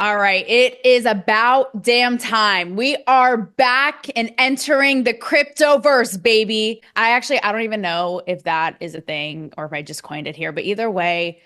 All right, it is about damn time. We are back and entering the cryptoverse, baby. I don't even know if that is a thing or if I just coined it here, but either way,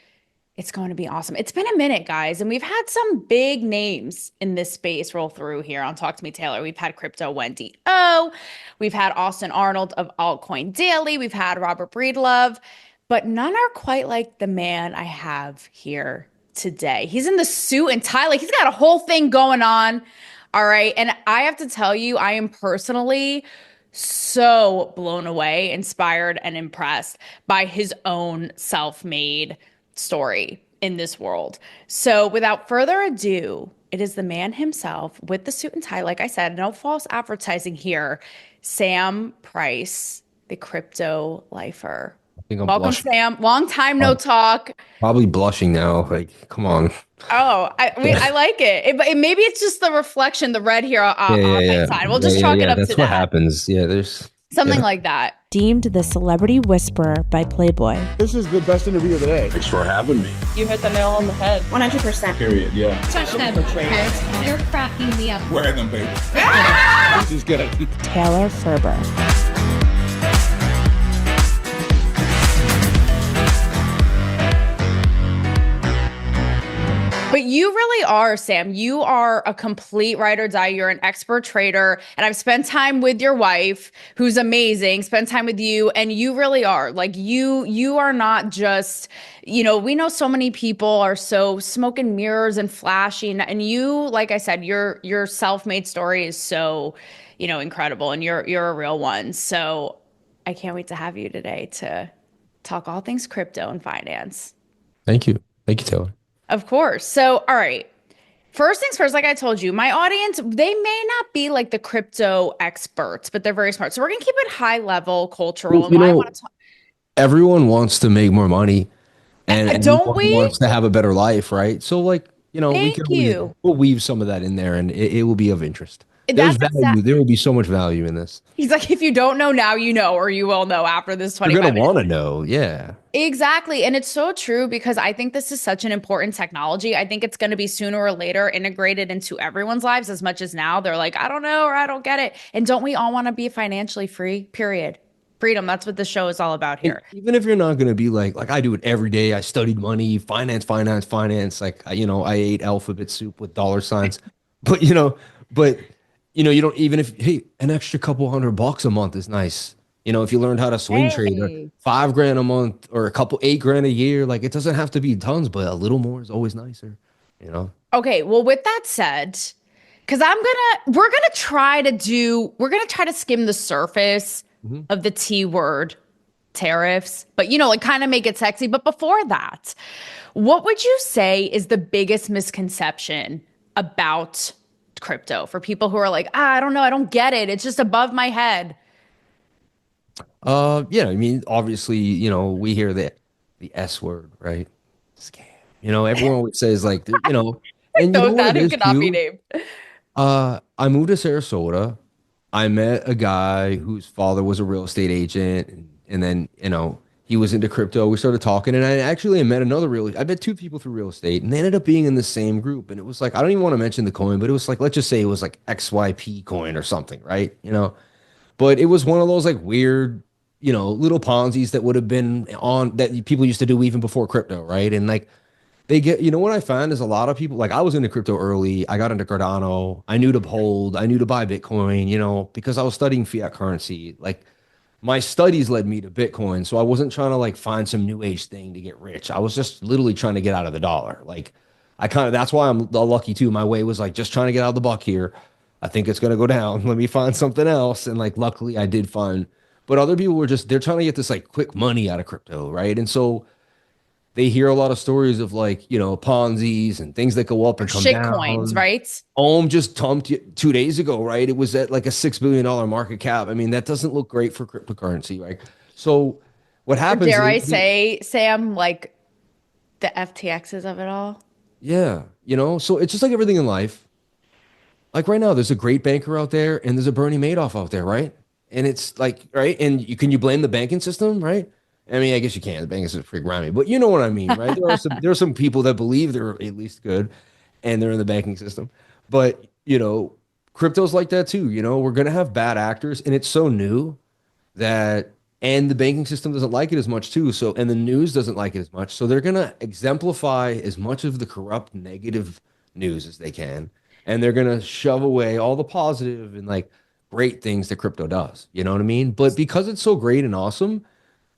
it's going to be awesome. It's been a minute, guys, and we've had some big names in this space roll through here on Talk to Me Taylor. We've had Crypto Wendy O, we've had Austin Arnold of Altcoin Daily, we've had Robert Breedlove, but none are quite like the man I have here today. He's in the suit and tie, like he's got a whole thing going on. All right, and I have to tell you, I am personally so blown away, inspired, and impressed by his own self-made story in this world. So, without further ado, it is the man himself with the suit and tie. Like I said, no false advertising here. Sam Price, the crypto lifer. I think I'm Welcome, blushing. Sam. Long time no I'm talk. probably blushing now. Like, come on. Oh, I like it. Maybe it's just the reflection, the red here Yeah, yeah, on my yeah. side. We'll Yeah, just yeah, chalk it yeah. up to That's what that. happens. Yeah, there's Something yeah. like that. Deemed the Celebrity Whisperer by Playboy. This is the best interview of the day. Thanks for having me. You hit the nail on the head. 100%. Period. Yeah. Touch them. You're cracking me up. Wear them, baby. This is good. Taylor Ferber. But you really are, Sam. You are a complete ride or die. You're an expert trader. And I've spent time with your wife, who's amazing, spent time with you. And you really are. Like you are not just, we know so many people are so smoke and mirrors and flashy. And you, like I said, your self-made story is so, incredible. And you're a real one. So I can't wait to have you today to talk all things crypto and finance. Thank you. Thank you, Taylor. Of course. So, all right. First things first, like I told you, my audience, they may not be like the crypto experts, but they're very smart. So we're going to keep it high level, cultural. Well, And what I want to talk, everyone wants to make more money and don't everyone we? wants to have a better life, right? So like, we Thank can you. we'll weave some of that in there and it will be of interest. There's That's value. exact. There will be so much value in this. He's like, if you don't know now, you know, or you will know after this You're 25 going to minutes. want to know. Yeah. Exactly. And it's so true because I think this is such an important technology. I think it's going to be sooner or later integrated into everyone's lives as much as now. They're like, I don't know, or I don't get it. And don't we all want to be financially free? Period. Freedom. That's what the show is all about here. Even if you're not going to be like I do it every day. I studied money, finance. Like, I ate alphabet soup with dollar signs, but, you don't, even if, hey, an extra couple $100 a month is nice. If you learned how to swing trade or Hey. $5,000 a month or a couple $8,000 a year, like it doesn't have to be tons, but a little more is always nicer. Okay, well, with that said, because we're gonna try to skim the surface of the T word, tariffs, but like kind of make it sexy. But before that, what would you say is the biggest misconception about crypto for people who are like, I don't know, I don't get it. It's just above my head. Yeah, I mean, obviously, we hear the S word, right? Scam. Everyone always says like, and Those what that it who is cannot be too? named. I moved to Sarasota. I met a guy whose father was a real estate agent, and then he was into crypto. We started talking, and I met I met two people through real estate, and they ended up being in the same group. And it was like I don't even want to mention the coin, but it was like let's just say it was like XYP coin or something, right? But it was one of those like weird, little Ponzi's that would have been on that people used to do even before crypto, right? And like they get, what I found is a lot of people, like I was into crypto early. I got into Cardano. I knew to hold. I knew to buy Bitcoin, because I was studying fiat currency. Like my studies led me to Bitcoin. So I wasn't trying to like find some new age thing to get rich. I was just literally trying to get out of the dollar. Like that's why I'm lucky too. My way was like just trying to get out of the buck here. I think it's going to go down. Let me find something else. And like, luckily I did find, but other people were they're trying to get this like quick money out of crypto. Right. And so they hear a lot of stories of like, Ponzi's and things that go up and come Shit down. coins, right? Ohm just dumped 2 days ago, right? It was at like a $6 billion market cap. I mean, that doesn't look great for cryptocurrency, right? So what Or happens dare I is, say, Sam, like the FTXs of it all? yeah, so it's just like everything in life. Like right now, there's a great banker out there and there's a Bernie Madoff out there, right? And it's like, right? And can you blame the banking system, right? I mean, I guess you can. The banking system is pretty grimy, but you know what I mean, right? There are some people that believe they're at least good. and they're in the banking system. But, crypto's like that too. We're going to have bad actors, and it's so new that, and the banking system doesn't like it as much too. So, and the news doesn't like it as much. So they're going to exemplify as much of the corrupt, negative news as they can. And they're going to shove away all the positive and like great things that crypto does. You know what I mean? But because it's so great and awesome,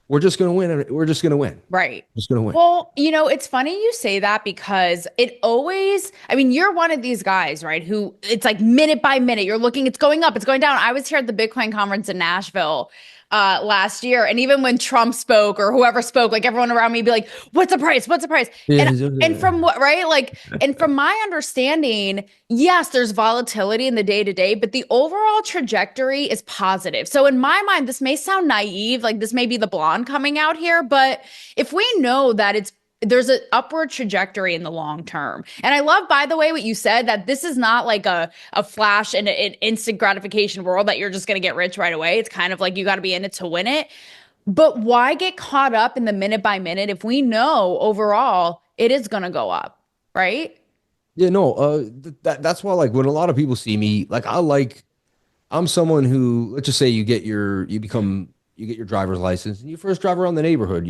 we're just going to win. We're just going to win. Right. Just going to win. Well, it's funny you say that because I mean, you're one of these guys, right? Who it's like minute by minute, you're looking, it's going up, it's going down. I was here at the Bitcoin conference in Nashville last year. And even when Trump spoke or whoever spoke, like everyone around me would be like, what's the price? What's the price? And from what, right? Like, and from my understanding, yes, there's volatility in the day to day, but the overall trajectory is positive. So in my mind, this may sound naive, like this may be the blonde coming out here, but if we know that there's an upward trajectory in the long term. And I love, by the way, what you said, that this is not like a flash and an instant gratification world that you're just going to get rich right away. It's kind of like you got to be in it to win it. But why get caught up in the minute by minute if we know overall it is going to go up, right? Yeah, no, that's why, like, when a lot of people see me, like, I'm someone who, let's just say you get your driver's license and you first drive around the neighborhood.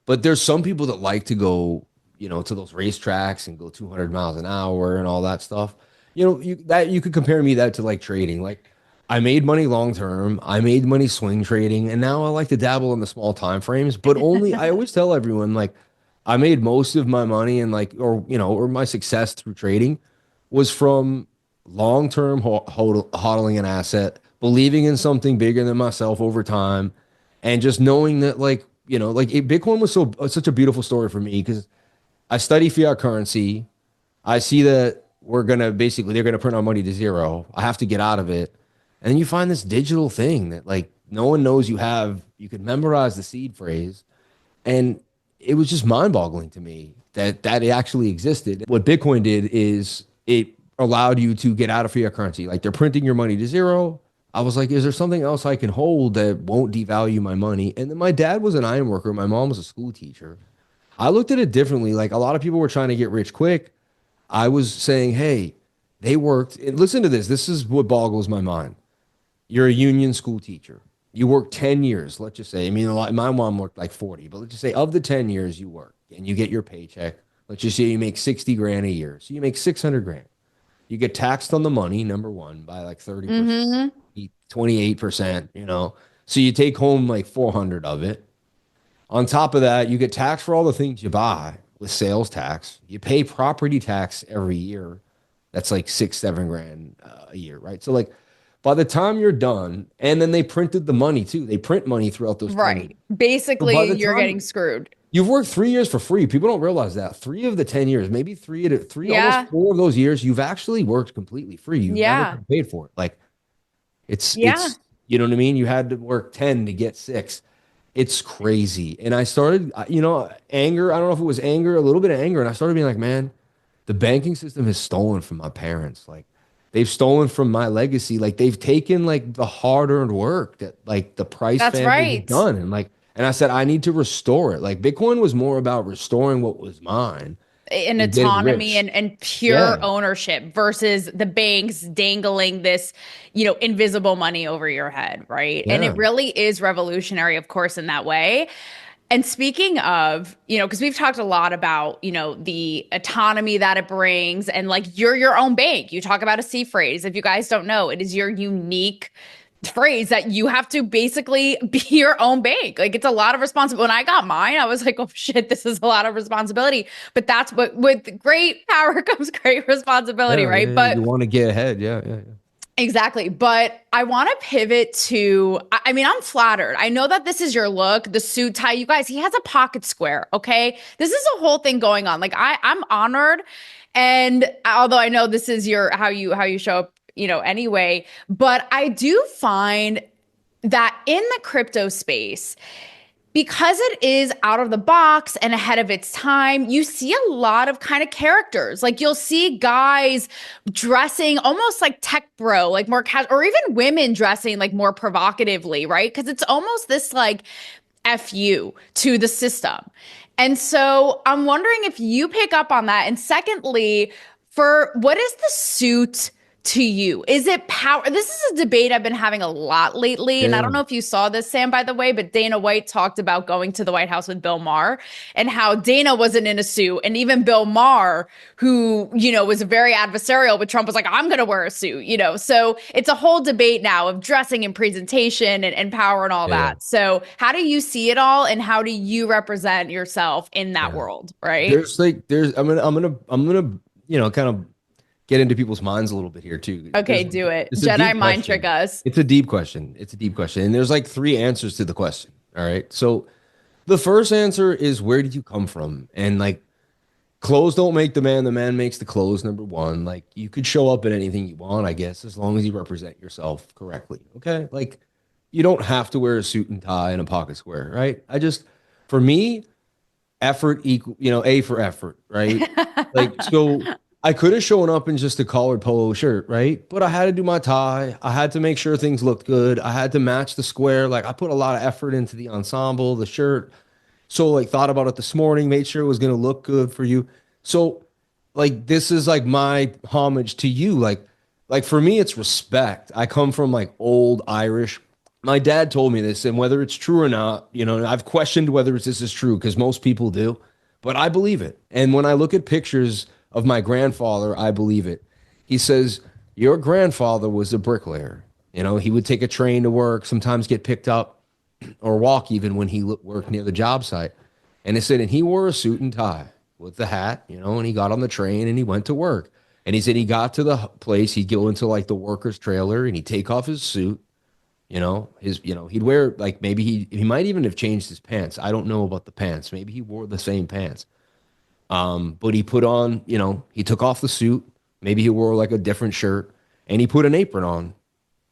But there's some people that like to go, to those racetracks and go 200 miles an hour and all that stuff. You could compare me that to like trading. Like, I made money long term, I made money swing trading, and now I like to dabble in the small time frames. But only I always tell everyone, like, I made most of my money and like, or my success through trading was from long term hodling an asset, believing in something bigger than myself over time, and just knowing that Bitcoin was such a beautiful story for me because I study fiat currency. I see that they're gonna print our money to zero. I have to get out of it. And then you find this digital thing that like no one knows you have. You could memorize the seed phrase. And it was just mind-boggling to me that it actually existed. What Bitcoin did is it allowed you to get out of fiat currency. Like, they're printing your money to zero. I was like, is there something else I can hold that won't devalue my money? And then my dad was an iron worker. My mom was a school teacher. I looked at it differently. Like, a lot of people were trying to get rich quick. I was saying, hey, they worked. And listen to this. This is what boggles my mind. You're a union school teacher. You work 10 years, let's just say. I mean, my mom worked like 40, but let's just say of the 10 years you work and you get your paycheck, let's just say you make 60 grand a year. So you make 600 grand. You get taxed on the money, number one, by like 30%. 28%, So you take home like 400 of it. On top of that, you get taxed for all the things you buy with sales tax. You pay property tax every year. That's like 6-7 grand a year, right? So like by the time you're done, and then they printed the money too. They print money throughout those 10 years. Basically, so you're getting screwed. You've worked 3 years for free. People don't realize that. 3 of the 10 years, maybe almost 4 of those years, you've actually worked completely free. You've never been paid for it. Like, it's you know what I mean? You had to work 10 to get 6. It's crazy. And I started, anger. I don't know if it was anger, a little bit of anger. And I started being like, man, the banking system has stolen from my parents. Like, they've stolen from my legacy. Like, they've taken like the hard-earned work that like the Price family has done. And I said, I need to restore it. Like, Bitcoin was more about restoring what was mine. And autonomy and pure ownership versus the banks dangling this, invisible money over your head, right? Yeah. And it really is revolutionary, of course, in that way. And speaking of, because we've talked a lot about, the autonomy that it brings, and like you're your own bank. You talk about a C phrase. If you guys don't know, it is your unique phrase that you have to basically be your own bank. Like, it's a lot of responsibility. When I got mine, I was like, oh shit, this is a lot of responsibility. But that's what, with great power comes great responsibility, right? But you want to get ahead. Yeah. Exactly. But I want to pivot to, I mean, I'm flattered. I know that this is your look, the suit tie. You guys, he has a pocket square. Okay. This is a whole thing going on. Like, I'm honored. And although I know this is how you show up, anyway, but I do find that in the crypto space, because it is out of the box and ahead of its time, you see a lot of kind of characters. Like, you'll see guys dressing almost like tech bro, like more casual, or even women dressing like more provocatively, right? Because it's almost this like FU to the system. And so I'm wondering if you pick up on that. And secondly, For what is the suit to you? Is it power? This is a debate I've been having a lot lately. And I don't Yeah. know if you saw this, Sam, by the way, but Dana White talked about going to the White House with Bill Maher and how Dana wasn't in a suit. And even Bill Maher, who, was very adversarial with Trump, was like, I'm going to wear a suit. So it's a whole debate now of dressing and presentation and power and all Yeah. that. So how do you see it all? And how do you represent yourself in that Yeah. world? Right. I'm gonna kind of get into people's minds a little bit here too. Okay, do it. It's a Jedi deep mind question. trick us. It's a deep question. And there's like three answers to the question. All right. So the first answer is, where did you come from? And like, clothes don't make the man makes the clothes, number one. Like, you could show up in anything you want, I guess, as long as you represent yourself correctly. Okay. Like, you don't have to wear a suit and tie and a pocket square, right? For me, effort equal, A for effort, right? Like, so I could have shown up in just a collared polo shirt, right? But I had to do my tie. I had to make sure things looked good. I had to match the square. Like, I put a lot of effort into the ensemble, the shirt. So like, thought about it this morning, made sure it was going to look good for you. So like, this is like my homage to you. Like for me, it's respect. I come from like old Irish. My dad told me this, and whether it's true or not, I've questioned whether this is true, because most people do, but I believe it. And when I look at pictures of my grandfather, I believe it. He says, your grandfather was a bricklayer. He would take a train to work, sometimes get picked up or walk even when he worked near the job site. And and he wore a suit and tie with the hat, and he got on the train and he went to work. And he said he got to the place, he'd go into like the worker's trailer and he'd take off his suit. He'd wear, like, maybe he might even have changed his pants. I don't know about the pants. Maybe he wore the same pants. But he put on, he took off the suit. Maybe he wore like a different shirt, and he put an apron on,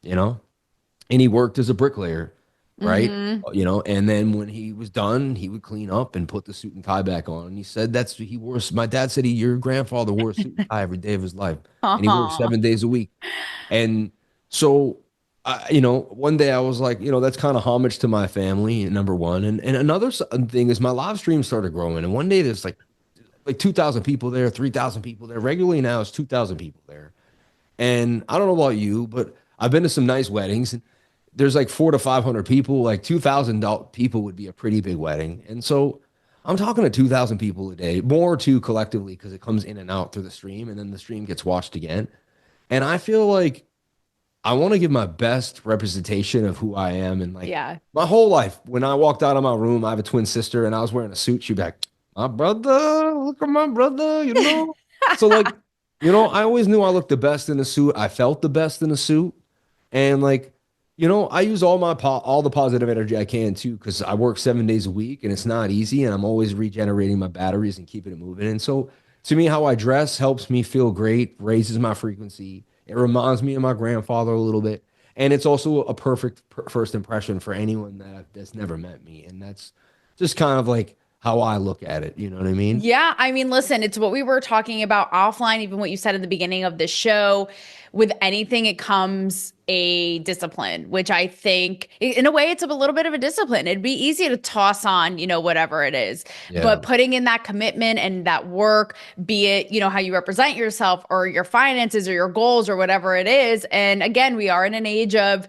and he worked as a bricklayer, right? And then when he was done, he would clean up and put the suit and tie back on. And he said my dad said your grandfather wore a suit and tie every day of his life, and he worked 7 days a week. And so, one day I was like, that's kind of homage to my family, number one. And another thing is, my live stream started growing. And one day there's like 2,000 people there, 3,000 people there. Regularly now it's 2,000 people there. And I don't know about you, but I've been to some nice weddings, and there's like 400 to 500 people. Like 2,000 people would be a pretty big wedding. And so I'm talking to 2,000 people a day, more too collectively, because it comes in and out through the stream, and then the stream gets watched again. And I feel like I want to give my best representation of who I am. And like, my whole life, when I walked out of my room, I have a twin sister, and I was wearing a suit. She'd be like, my brother, look at my brother, So like, I always knew I looked the best in a suit. I felt the best in a suit. And like, I use all the positive energy I can too, because I work 7 days a week, and it's not easy, and I'm always regenerating my batteries and keeping it moving. And so to me, how I dress helps me feel great, raises my frequency. It reminds me of my grandfather a little bit. And it's also a perfect first impression for anyone that's never met me. And that's just kind of like how I look at it. You know what I mean? Yeah. I mean, listen, it's what we were talking about offline, even what you said at the beginning of the show. With anything, it comes a discipline, which I think in a way it's a little bit of a discipline. It'd be easy to toss on, whatever it is, but putting in that commitment and that work, be it, how you represent yourself or your finances or your goals or whatever it is. And again, we are in an age of,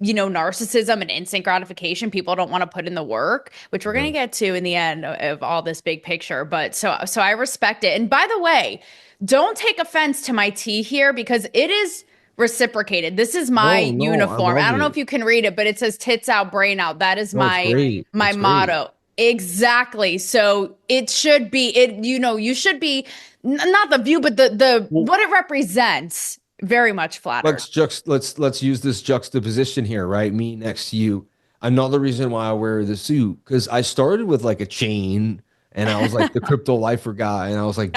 narcissism and instant gratification. People don't want to put in the work, which we're going to get to in the end of all this big picture. But so I respect it. And by the way, don't take offense to my tea here, because it is reciprocated. This is my uniform. I don't know if you can read it, but it says tits out, brain out. That is my motto. Exactly. So it should be, you should be not the view, but the what it represents. Very much flattered. Let's use this juxtaposition here, right? Me next to you. Another reason why I wear the suit, because I started with like a chain, and I was like the cryptolifer guy, and I was like,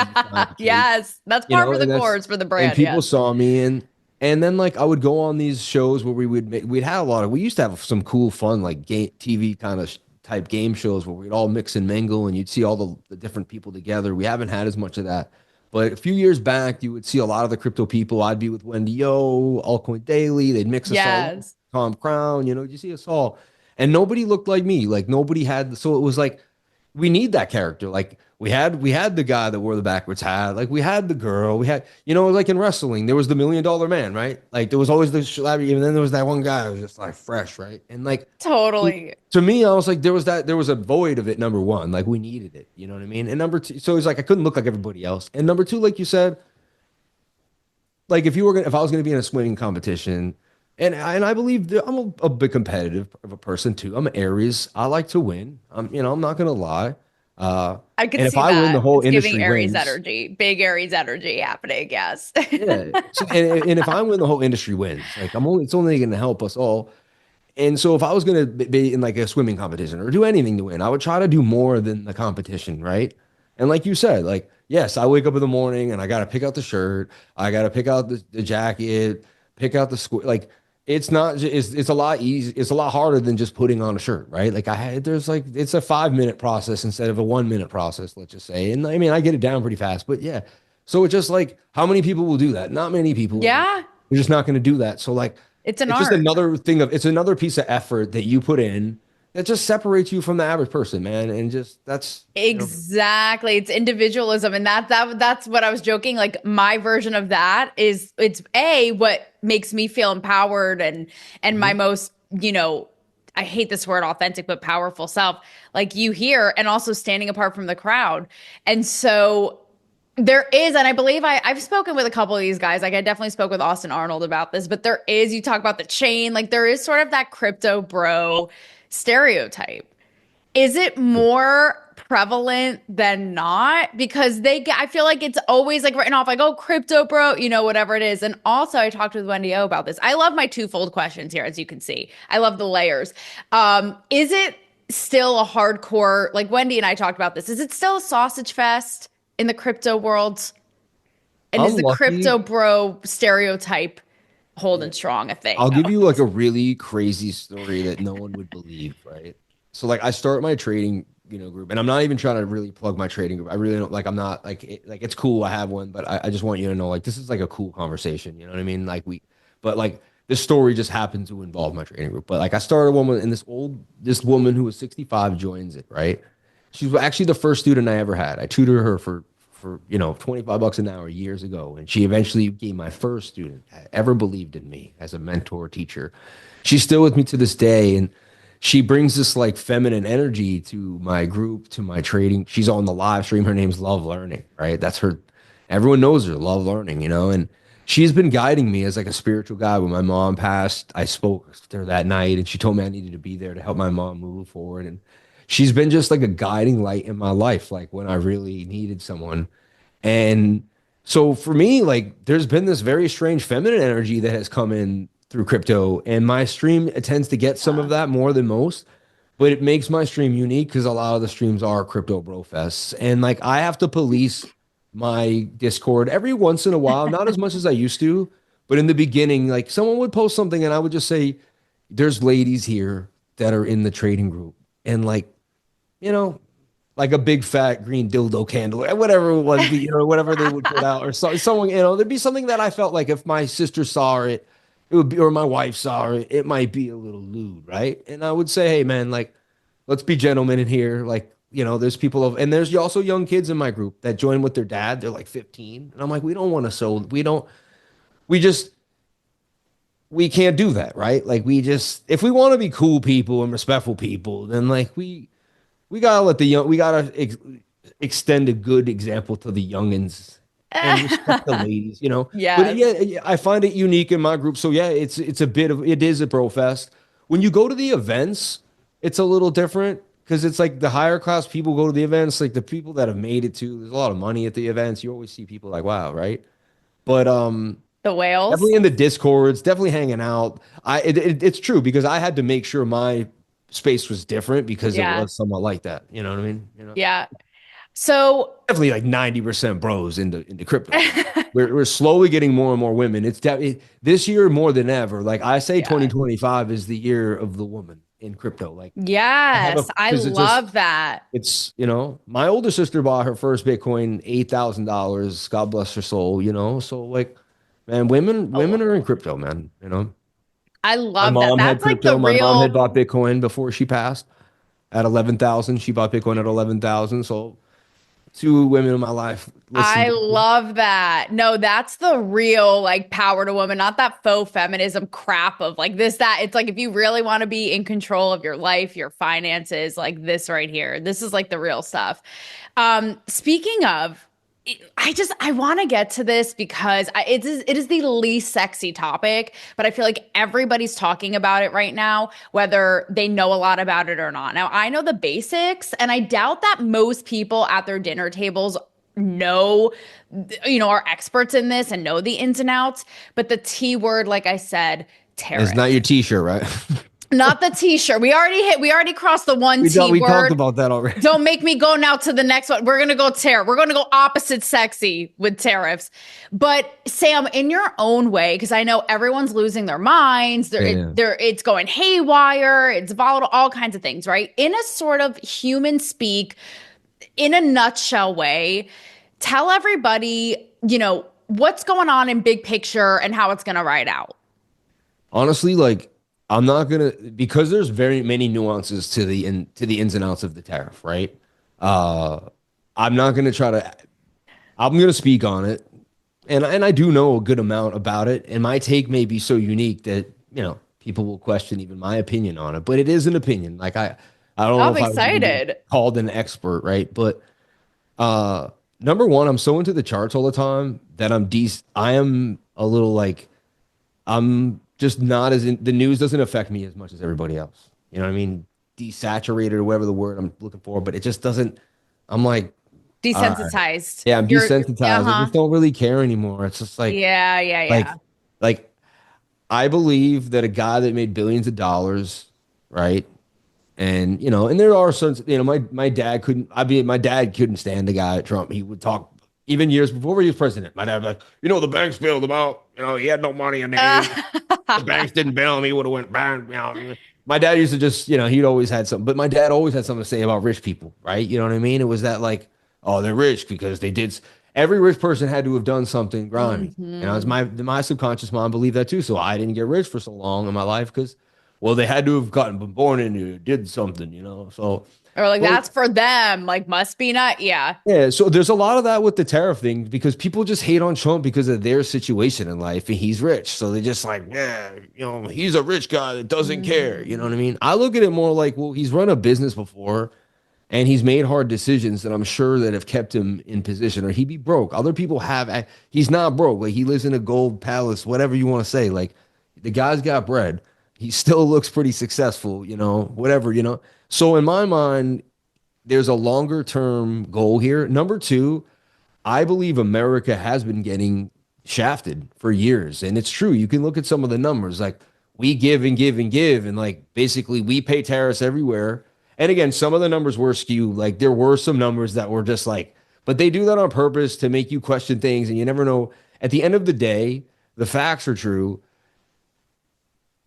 yes, that's par for the course for the brand. And people saw me, and then like I would go on these shows where we used to have some cool fun like TV kind of type game shows where we'd all mix and mingle, and you'd see all the different people together. We haven't had as much of that. But a few years back, you would see a lot of the crypto people. I'd be with Wendy O, Altcoin Daily. They'd mix us all. Tom Crown, you see us all. And nobody looked like me. Like nobody had. So it was like, we need that character. Like we had the guy that wore the backwards hat. Like we had the girl. We had, like in wrestling, there was the $1 million man, right? Like there was always the celebrity, and then there was that one guy who was just like fresh, right? And like Totally. to me, I was like, there was a void of it. Number one, like we needed it. You know what I mean? And number two, so it's like I couldn't look like everybody else. And number two, like you said, like if I was gonna be in a swimming competition, and I believe that I'm a bit competitive of a person too. I'm an Aries. I like to win. I'm not gonna lie. I could And if see I win, the that. whole It's giving industry Aries wins. energy, big Aries energy happening. Yes. Yeah. So, and if I win, the whole industry wins. Like it's only gonna help us all. And so if I was gonna be in like a swimming competition or do anything to win, I would try to do more than the competition, right? And like you said, like yes, I wake up in the morning and I gotta pick out the shirt, I gotta pick out the jacket, pick out the square. Like it's not, it's a lot easy. It's a lot harder than just putting on a shirt, right? Like there's like it's a 5 minute process instead of a 1 minute process, let's just say. And I mean, I get it down pretty fast, but yeah. So it's just like how many people will do that? Not many people. Yeah. We're just not going to do that. So like It's an it's just art. it's another piece of effort that you put in that just separates you from the average person, man. And just Exactly. It's individualism. And that's what I was joking. Like my version of that is it's what makes me feel empowered and my most, I hate this word authentic, but powerful self, like you hear, and also standing apart from the crowd. And so there is, and I believe I've spoken with a couple of these guys. Like I definitely spoke with Austin Arnold about this, but you talk about the chain, like there is sort of that crypto bro stereotype. Is it more prevalent than not? Because I feel like it's always like written off, like, oh, crypto bro, whatever it is. And also I talked with Wendy O about this. I love my twofold questions here, as you can see. I love the layers. Is it still a hardcore, like Wendy and I talked about this, is it still a sausage fest in the crypto world? And I'm is the lucky. crypto bro stereotype holding strong a thing? I'll give you like a really crazy story that no one would believe, right? So like I start my trading, group, and I'm not even trying to really plug my trading group. I really don't like. I'm not like it's cool. I have one, but I just want you to know like this is like a cool conversation. You know what I mean? But like this story just happened to involve my trading group. But like I started one with, and this woman who was 65 joins it, right? She was actually the first student I ever had. I tutored her for $25 an hour years ago, and she eventually became my first student that ever believed in me as a mentor teacher. She's still with me to this day, and she brings this like feminine energy to my group, to my trading. She's on the live stream. Her name's Love Learning, right? That's her. Everyone knows her, Love Learning, and she's been guiding me as like a spiritual guide. When my mom passed, I spoke to her that night, and she told me I needed to be there to help my mom move forward. And she's been just like a guiding light in my life, like when I really needed someone. And so for me, like there's been this very strange feminine energy that has come in through crypto, and my stream tends to get some of that more than most, but it makes my stream unique because a lot of the streams are crypto bro fests. And like I have to police my Discord every once in a while, not as much as I used to, but in the beginning, like someone would post something and I would just say, there's ladies here that are in the trading group. And like, like a big fat green dildo candle, or whatever it was, whatever they would put out, or someone, there'd be something that I felt like if my sister saw it, it would be, or my wife saw it, it might be a little lewd, right? And I would say, hey man, like, let's be gentlemen in here. Like, there's and there's also young kids in my group that join with their dad. They're like 15, and I'm like, we can't do that, right? Like if we want to be cool people and respectful people, then like we gotta let we gotta extend a good example to the youngins and respect the ladies, Yeah. But yeah, I find it unique in my group. So yeah, it is a bro fest. When you go to the events, it's a little different because it's like the higher class people go to the events, like the people that have made it to. There's a lot of money at the events. You always see people like, wow, right? But The whales. definitely in the discords, definitely hanging out. It's true because I had to make sure my space was different because it was somewhat like that. You know what I mean? Yeah. So Definitely like 90% bros into crypto. We're slowly getting more and more women. It's this year more than ever. Like I say, 2025 is the year of the woman in crypto. Like yes, I 'cause love that. it's my older sister bought her first Bitcoin $8,000. God bless her soul. So like, man, women are in crypto, man. I My love that. mom had That's like crypto. the My mom had real. bought Bitcoin before she passed at 11,000. She bought Bitcoin at 11,000. So 2 women in my life listen I to me. love that. No, that's the real like power to women, not that faux feminism crap of like this, that. It's like if you really want to be in control of your life, your finances, like this right here. This is like the real stuff. Speaking of, I want to get to this because it is the least sexy topic, but I feel like everybody's talking about it right now, whether they know a lot about it or not. Now, I know the basics, and I doubt that most people at their dinner tables know, are experts in this and know the ins and outs. But the T word, like I said, It's tariff. not your t-shirt, right? Not the t-shirt. We already crossed the one T we talked word. about that already. Don't make me go now to the next one. We're gonna go tariff. We're gonna go opposite sexy with tariffs. But Sam, in your own way, because I know everyone's losing their minds. Yeah. It's going haywire. It's volatile. All kinds of things, right? In a sort of human speak, in a nutshell way, tell everybody, what's going on in big picture and how it's gonna ride out. Honestly, like I'm not gonna, because there's very many nuances to the ins and outs of the tariff, right? I'm not gonna try to. I'm gonna speak on it, and I do know a good amount about it, and my take may be so unique that people will question even my opinion on it, but it is an opinion. Like I don't know I'm if I would be excited. called an expert, right? But number one, I'm so into the charts all the time that I am a little like I'm just not as in the news doesn't affect me as much as everybody else. You know what I mean? Desaturated or whatever the word I'm looking for, but it just doesn't. I'm like Desensitized. yeah, I'm desensitized. I Uh-huh. just don't really care anymore. It's just like Yeah. like like I believe that a guy that made billions of dollars, right? And and there are certain, my dad couldn't. My dad couldn't stand the guy Trump. He would talk even years before he was president. My dad was like, the banks bailed him out. He had no money in there. The banks didn't bail him. He would have went bang. My dad used to just, he'd always had something. But my dad always had something to say about rich people, right? You know what I mean? It was that like, oh, they're rich because they did. Every rich person had to have done something grimy. It's my subconscious mind believed that too. So I didn't get rich for so long in my life because, well, they had to have been born into it, did something, So Or like well, that's for them. Like must be not. Yeah. yeah, so there's a lot of that with the tariff thing because people just hate on Trump because of their situation in life and he's rich. So they just like, yeah, he's a rich guy that doesn't care. You know what I mean? I look at it more like, well, he's run a business before and he's made hard decisions that I'm sure that have kept him in position or he'd be broke. Other people have, he's not broke. Like he lives in a gold palace, whatever you want to say. Like the guy's got bread. He still looks pretty successful, whatever. So in my mind, there's a longer term goal here. Number two, I believe America has been getting shafted for years. And it's true. You can look at some of the numbers. Like we give and give and give. And like basically we pay tariffs everywhere. And again, some of the numbers were skewed. Like there were some numbers that were just like, but they do that on purpose to make you question things. And you never know. At the end of the day, the facts are true.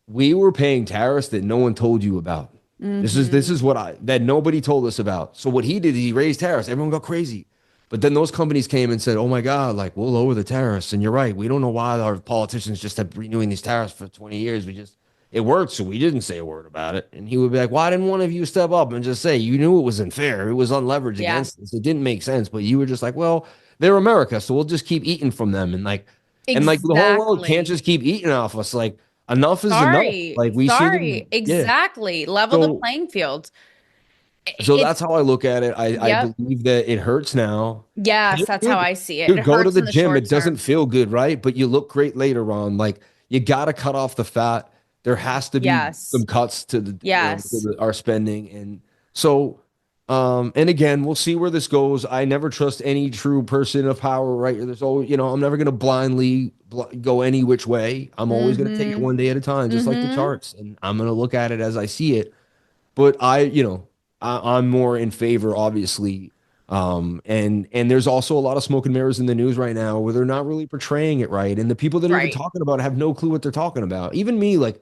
We were paying tariffs that no one told you about. This is what that nobody told us about. So what he did, he raised tariffs. Everyone got crazy. But then those companies came and said, "Oh my God, like we'll lower the tariffs." And you're right. We don't know why our politicians just have renewing these tariffs for 20 years. It worked, so we didn't say a word about it. And he would be like, "Why didn't one of you step up and just say you knew it was unfair? It was unleveraged Yeah. against us. It didn't make sense." But you were just like, "Well, they're America, so we'll just keep eating from them." And like the whole world can't just keep eating off us. Like enough is enough. Like we see them, Exactly. Level the playing field. So that's how I look at it. I Yep. believe that it hurts now. Yes, that's how I see it. Dude, It go to hurts the in the gym. short It doesn't term. feel good, right? But you look great later on. Like you got to cut off the fat. There has to be Yes. some cuts to the Yes. to our spending, and so and again, we'll see where this goes. I never trust any true person of power, right? There's always, I'm never going to blindly go any which way. I'm always going to take it one day at a time, just like the charts, and I'm going to look at it as I see it. But I'm more in favor, obviously. And there's also a lot of smoke and mirrors in the news right now where they're not really portraying it right. And the people that are even Right. talking about it have no clue what they're talking about. Even me, like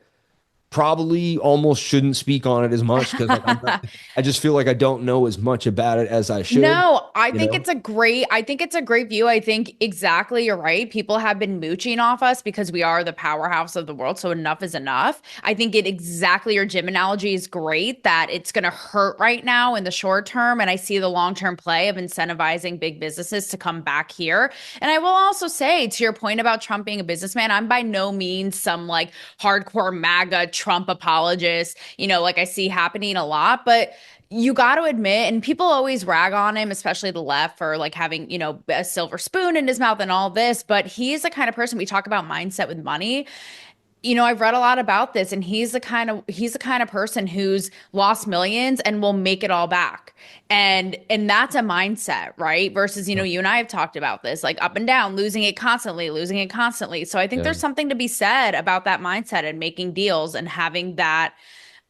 probably almost shouldn't speak on it as much because like I just feel like I don't know as much about it as I should, No, you know? I think it's a great view. I think exactly you're right. People have been mooching off us because we are the powerhouse of the world. So enough is enough. I think it exactly your gym analogy is great that it's going to hurt right now in the short term. And I see the long-term play of incentivizing big businesses to come back here. And I will also say to your point about Trump being a businessman, I'm by no means some like hardcore MAGA Trump apologist, like I see happening a lot, but you got to admit, and people always rag on him, especially the left, for like having, a silver spoon in his mouth and all this. But he is the kind of person we talk about mindset with money. I've read a lot about this, and he's the kind of person who's lost millions and will make it all back. And that's a mindset, right? Versus, you and I have talked about this, like up and down, losing it constantly, losing it constantly. So I think Yeah. there's something to be said about that mindset and making deals and having that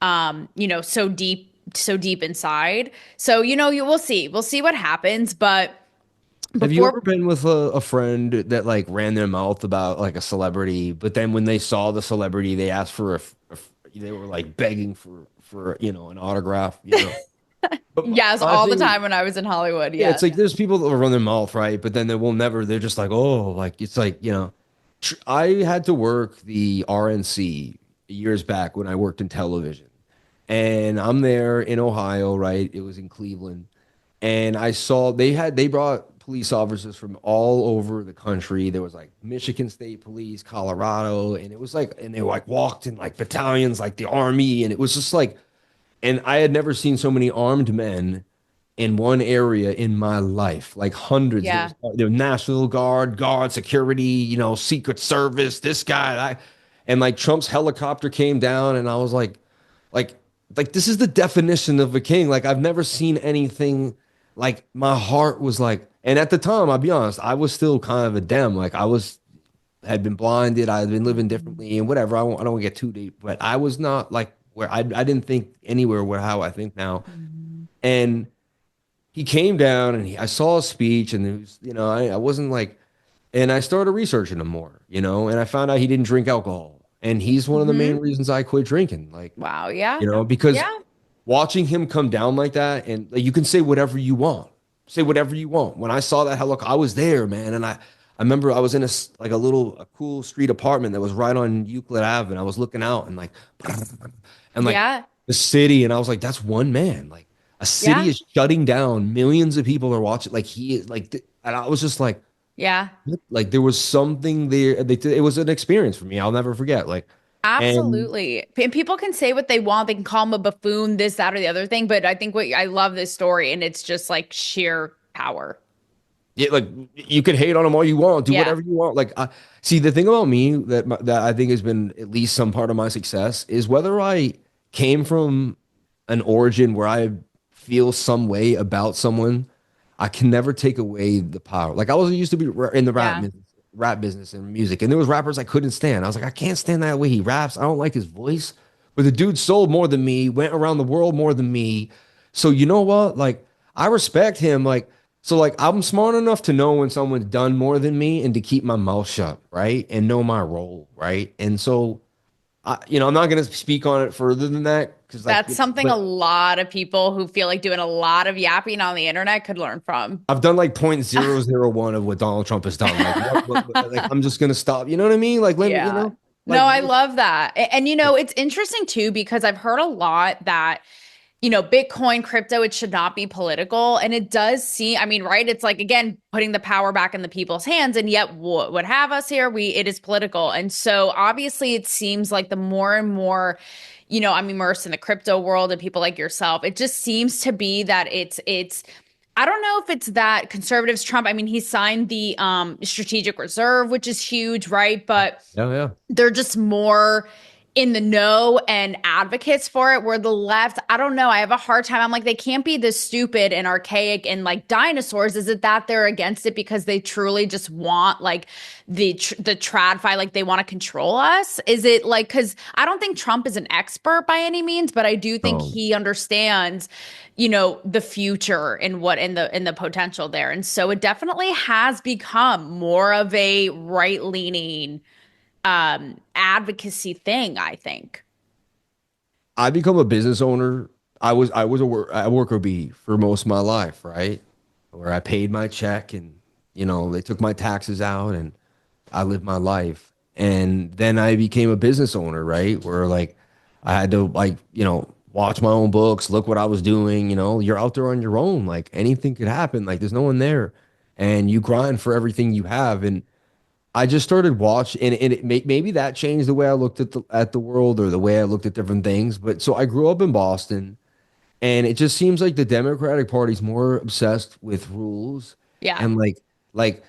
so deep inside. So, we'll see what happens. But Have you before ever been with a friend that like ran their mouth about like a celebrity, but then when they saw the celebrity, they asked for they were like begging for an autograph, you know? But yes, my all the thing, time when I was in Hollywood. yeah, Yeah. it's like there's people that will run their mouth, right? But then they will never. They're just like, oh, like it's like I had to work the RNC years back when I worked in television, and I'm there in Ohio, right? It was in Cleveland, and I saw they brought police officers from all over the country. There was like Michigan State Police, Colorado, and it was like, and they like walked in like battalions, like the army, and it was just like, and I had never seen so many armed men in one area in my life, like hundreds. Yeah. There was National Guard, security, Secret Service, this guy, and like Trump's helicopter came down, and I was like, like this is the definition of a king. Like I've never seen anything like my heart was like, and at the time, I'll be honest, I was still kind of a dem. Like had been blinded, I had been living differently, and whatever. I don't want to get too deep, but I was not like where I didn't think anywhere where how I think now, and he came down and I saw a speech and it was, I wasn't like, and I started researching him more, and I found out he didn't drink alcohol. And he's one of the main Hmm. reasons I quit drinking. Like, Wow. Yeah. because Yeah. watching him come down like that and like, you can say whatever you want, say whatever you want. When I saw that helicopter, I was there, man. And I remember I was in like a cool street apartment that was right on Euclid Ave. And I was looking out and like, and like Yeah. the city. And I was like, that's one man. Like, a city Yeah. is shutting down. Millions of people are watching. Like he is like, and I was just Yeah. like there was something there. It was an experience for me. I'll never forget. Like, and Absolutely. And people can say what they want. They can call him a buffoon, this, that, or the other thing. But I think I love this story, and it's just like sheer power. yeah, like you can hate on them all you want, do Yeah. whatever you want. Like, see the thing about me that I think has been at least some part of my success is whether I came from an origin where I feel some way about someone, I can never take away the power. Like I was used to be in the Yeah. rap business and music, and there was rappers I couldn't stand. I was like, I can't stand that way he raps. I don't like his voice. But the dude sold more than me, went around the world more than me. So you know what? Like I respect him. Like so, like I'm smart enough to know when someone's done more than me and to keep my mouth shut, right? And know my role, right? And so I'm not gonna speak on it further than that because like, That's something a but lot of people who feel like doing a lot of yapping on the internet could learn from. I've done like 0.001 of what Donald Trump has done. Like, like I'm just gonna stop. You know what I mean? Like, let me, Yeah. like No, I love that. And it's interesting too, because I've heard a lot that, Bitcoin, crypto, it should not be political. And it does seem, I mean, right? It's like, again, putting the power back in the people's hands. And yet what would have us here, it is political. And so obviously it seems like the more and more, I'm immersed in the crypto world and people like yourself, it just seems to be that it's I don't know if it's that conservatives Trump. I mean, he signed the strategic reserve, which is huge, right? But yeah, yeah. they're just more in the know and advocates for it, where the left, I don't know, I have a hard time. I'm like, they can't be this stupid and archaic and like dinosaurs. Is it that they're against it because they truly just want like the tradfi, like they want to control us? Is it like, because I don't think Trump is an expert by any means, but I do think Oh, he understands the future and what in the potential there. And so it definitely has become more of a right leaning advocacy thing, I think. I become a business owner. I was a worker bee for most of my life, right? Where I paid my check and they took my taxes out and I lived my life. And then I became a business owner, right? Where like I had to watch my own books, look what I was doing, you're out there on your own. Like anything could happen. Like there's no one there. And you grind for everything you have. And I just started watching, and maybe that changed the way I looked at the world or the way I looked at different things. But so I grew up in Boston, and it just seems like the Democratic Party's more obsessed with rules Yeah. and like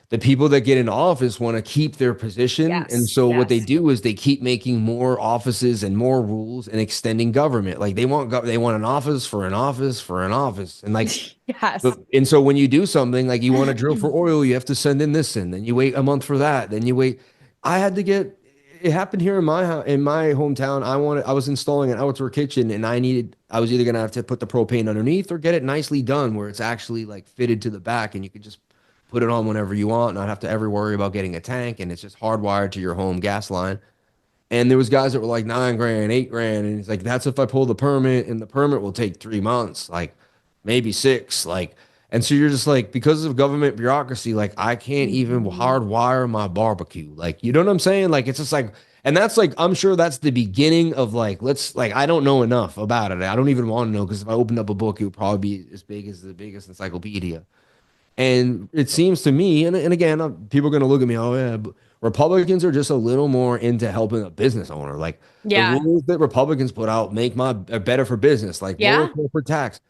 the people that get in office want to keep their position. And Yes. so what they Yes. do is they keep making more offices and more rules and extending government. Like they want an office for an office for an office. And like Yes. and so when you do something like you want to drill for oil, you have to send in this in, then you wait a month for that, then you wait. I had to get it happened here in my hometown. I was installing an outdoor kitchen and I was either gonna have to put the propane underneath or get it nicely done where it's actually like fitted to the back and you can just put it on whenever you want, not have to ever worry about getting a tank, and it's just hardwired to your home gas line. And there was guys that were like 9 grand, 8 grand, and it's like that's if I pull the permit, and the permit will take 3 months, like maybe six, like. And so you're just like, because of government bureaucracy, like I can't even hardwire my barbecue, like you know what I'm saying? Like it's just like, and that's like I'm sure that's the beginning of like I don't know enough about it. I don't even want to know because if I opened up a book, it would probably be as big as the biggest encyclopedia. And it seems to me, and again, people are going to look at me, oh, yeah, but Republicans are just a little more into helping a business owner. Like the Yeah. rules that Republicans put out are better for business, like lower Yeah. corporate tax.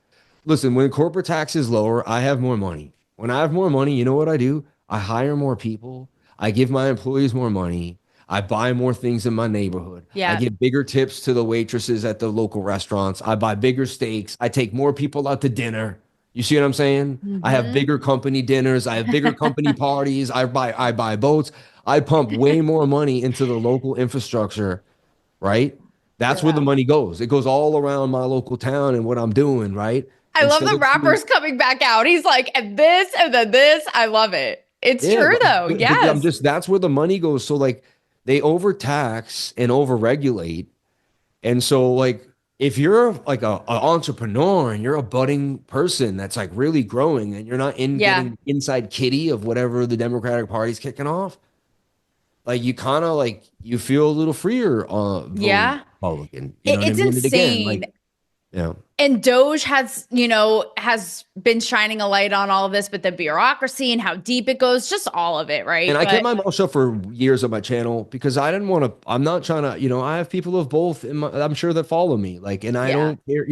Listen, when corporate tax is lower, I have more money. When I have more money, you know what I do? I hire more people. I give my employees more money. I buy more things in my neighborhood. I Yeah. give bigger tips to the waitresses at the local restaurants. I buy bigger steaks. I take more people out to dinner. You see what I'm saying? I have Mhm. bigger company dinners. I have bigger company parties. I buy boats. I pump way more money into the local infrastructure, right? That's where the Yeah. money goes. It goes all around my local town and what I'm doing, right? I love Instead the of doing, rappers coming back out. He's like, and this and then this. I love it. It's yeah, true though. but I'm Yes. just that's where the money goes. So like they overtax and overregulate. And so, like, if you're like a entrepreneur and you're a budding person that's like really growing and you're not in Yeah. getting inside kitty of whatever the Democratic Party's kicking off, like you kind of like you feel a little freer voting Yeah. Republican. You know what I It's mean? And again, insane. like, yeah. And Doge has been shining a light on all of this, but the bureaucracy and how deep it goes, just all of it, And right? I kept But my mouth shut for years on my channel because I didn't want to. I'm not trying to, I have people of both, I'm sure that follow me. Like, and I yeah. don't care,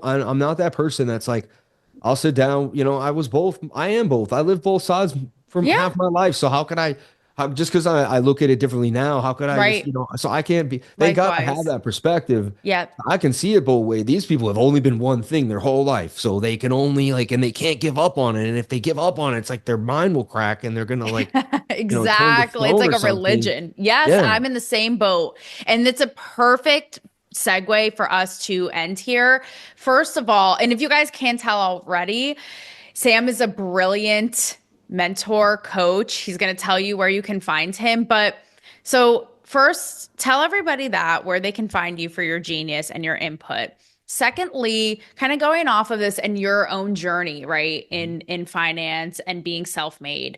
I'm not that person that's like, I'll sit down. I was both. I am both. I live both sides from Yeah. half my life. So how could just because I look at it differently now, how could I just, Right. so I can't be, thank God I have Likewise. that perspective. Yeah. I can see it both ways. These people have only been one thing their whole life. So they can only like, and they can't give up on it. And if they give up on it, it's like their mind will crack and they're going to like, turn to Exactly. It's stone like or a something. religion. Yes, Yeah. I'm in the same boat. And it's a perfect segue for us to end here. First of all, and if you guys can't tell already, Sam is a brilliant mentor, coach. He's going to tell you where you can find him. But so first, tell everybody that where they can find you for your genius and your input. Secondly, kind of going off of this and your own journey, right, in finance and being self-made.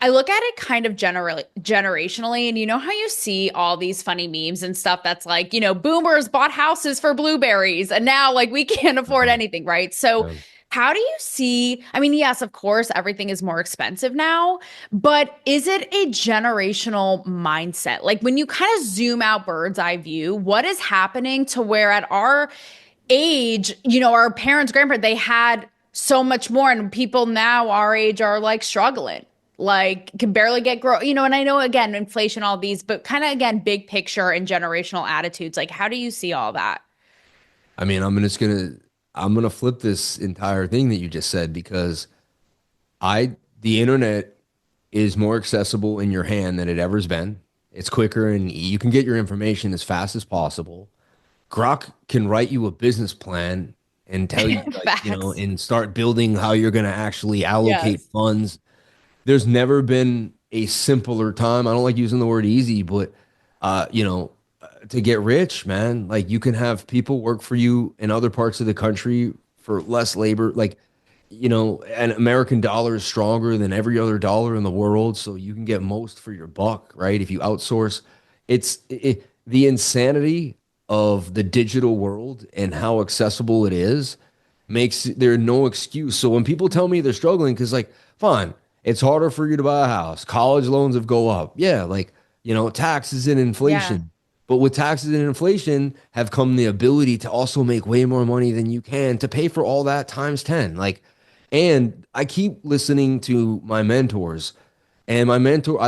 I look at it kind of generationally, and you know how you see all these funny memes and stuff that's like, boomers bought houses for blueberries and now like we can't afford anything, right? So Yeah. how do you see? I mean, yes, of course, everything is more expensive now, but is it a generational mindset? Like when you kind of zoom out bird's eye view, what is happening to where at our age, our parents, grandparents, they had so much more, and people now our age are like struggling, like can barely get and I know again, inflation, all these, but kind of again, big picture and generational attitudes. Like, how do you see all that? I mean, I'm gonna flip this entire thing that you just said because the internet is more accessible in your hand than it ever's been. It's quicker and you can get your information as fast as possible. Grok can write you a business plan and tell you, like, Facts. and start building how you're going to actually allocate Yes. funds. There's never been a simpler time. I don't like using the word easy, but to get rich, man. Like you can have people work for you in other parts of the country for less labor. Like, an American dollar is stronger than every other dollar in the world, so you can get most for your buck, right? If you outsource, the insanity of the digital world and how accessible it is makes there no excuse. So when people tell me they're struggling, because like, fine, it's harder for you to buy a house. College loans have go up. Yeah, like, taxes and Yeah. inflation. But with taxes and inflation have come the ability to also make way more money than you can to pay for all that times 10. Like, and I keep listening to my mentors. And I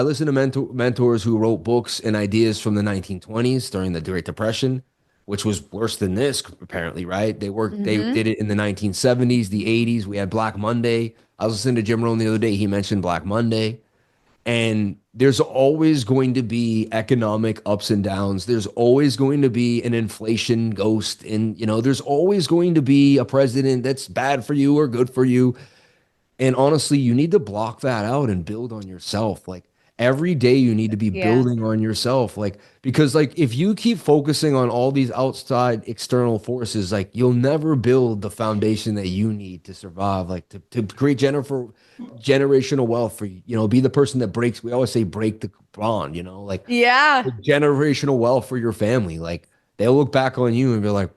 listen to mentors who wrote books and ideas from the 1920s during the Great Depression, which was worse than this, apparently, right? They Hmm. did it in the 1970s, the 80s. We had Black Monday. I was listening to Jim Rohn the other day. He mentioned Black Monday. And there's always going to be economic ups and downs. There's always going to be an inflation ghost. And, there's always going to be a president that's bad for you or good for you. And honestly, you need to block that out and build on yourself. Like every day you need to be Yeah. building on yourself. Like, because like if you keep focusing on all these outside external forces, like you'll never build the foundation that you need to survive, like to create generational wealth for be the person that breaks, we always say break the bond, like Yeah. generational wealth for your family. Like they'll look back on you and be like,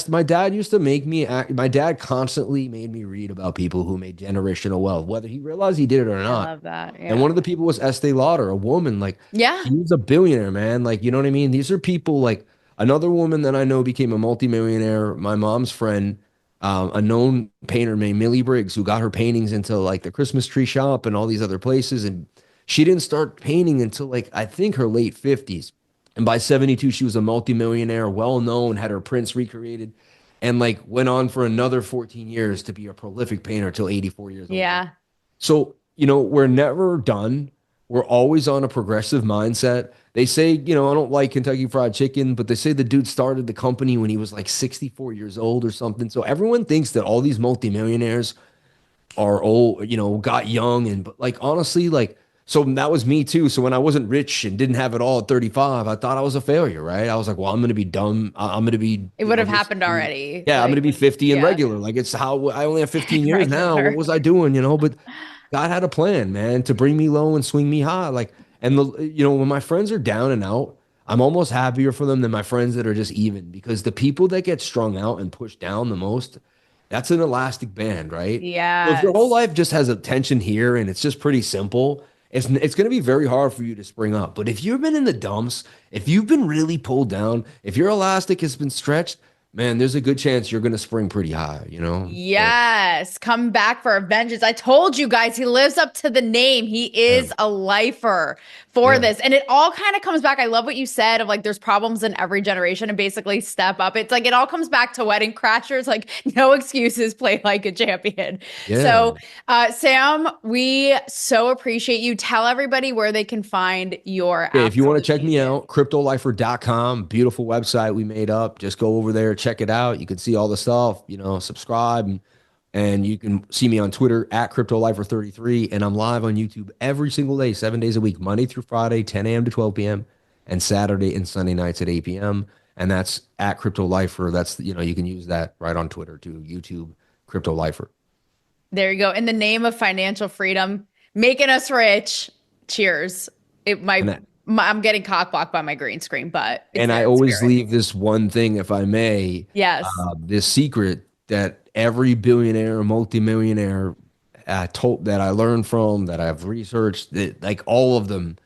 my dad used to make me my dad constantly made me read about people who made generational wealth, whether he realized he did it or I not. love that. And Yeah. one of the people was Estee Lauder, a woman. Like Yeah. she was a billionaire, man. Like, you know what I mean? These are people like another woman that I know became a multimillionaire. My mom's friend, a known painter named Millie Briggs, who got her paintings into like the Christmas tree shop and all these other places. And she didn't start painting until like I think her late 50s. And by 72, she was a multimillionaire, well known, had her prints recreated, and like went on for another 14 years to be a prolific painter till 84 years old. Yeah. So, we're never done. We're always on a progressive mindset. They say, I don't like Kentucky Fried Chicken, but they say the dude started the company when he was like 64 years old or something. So everyone thinks that all these multimillionaires are old, got young. And but like honestly, like so that was me too. So when I wasn't rich and didn't have it all at 35, I thought I was a failure, right? I was like, well, I'm gonna be dumb. I'm gonna be, It would have happened already. yeah, I'm gonna Like, be 50 and yeah. regular. Like it's how I only have 15 years now. What Regular. was I doing, But God had a plan, man, to bring me low and swing me high. Like, and when my friends are down and out, I'm almost happier for them than my friends that are just even because the people that get strung out and pushed down the most, that's an elastic band, right? So if your whole Yes. life just has a tension here and it's just pretty simple, it's going to be very hard for you to spring up. But if you've been in the dumps, if you've been really pulled down, if your elastic has been stretched, man, there's a good chance you're going to spring pretty high. So, Yes, come back for vengeance. I told you guys, he lives up to the name. He yeah, is a lifer for yeah, this. And it all kind of comes back. I love what you said of like there's problems in every generation and basically step up. It's like it all comes back to Wedding Crashers, like no excuses, play like a champion. yeah. So, Sam, we so appreciate you. Tell everybody where they can find your Okay, if you want to check absolute me genius. out, cryptolifer.com, beautiful website we made up. Just go over there, check it out. You can see all the stuff, subscribe, and you can see me on Twitter at cryptolifer33. And I'm live on YouTube every single day, 7 days a week, Monday through Friday, 10 a.m. to 12 p.m., and Saturday and Sunday nights at 8 p.m. And that's at cryptolifer. That's, you can use that right on Twitter too, YouTube, cryptolifer. There you go. In the name of financial freedom, making us rich. Cheers. It And might. that, I'm getting cockblocked by my green screen, but it's And I there in always spirit. leave this one thing, if I may, Yes. this secret that every billionaire, multimillionaire told that I learned from, that I've researched, that like all of them,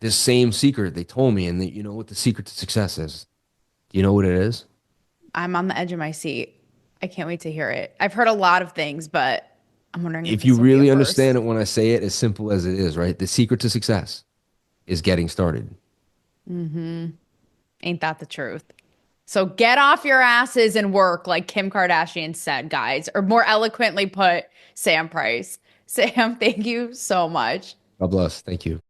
this same secret they told me, and that, you know what the secret to success is? Do you know what it is? I'm on the edge of my seat. I can't wait to hear it. I've heard a lot of things, but I'm wondering if If you this will be a really understand first. it when I say it, as simple as it is, right? The secret to success is getting started. Ain't that the truth? So get off your asses and work, like Kim Kardashian said, guys, or more eloquently put, Sam Price. Sam, thank you so much. God bless. Thank you.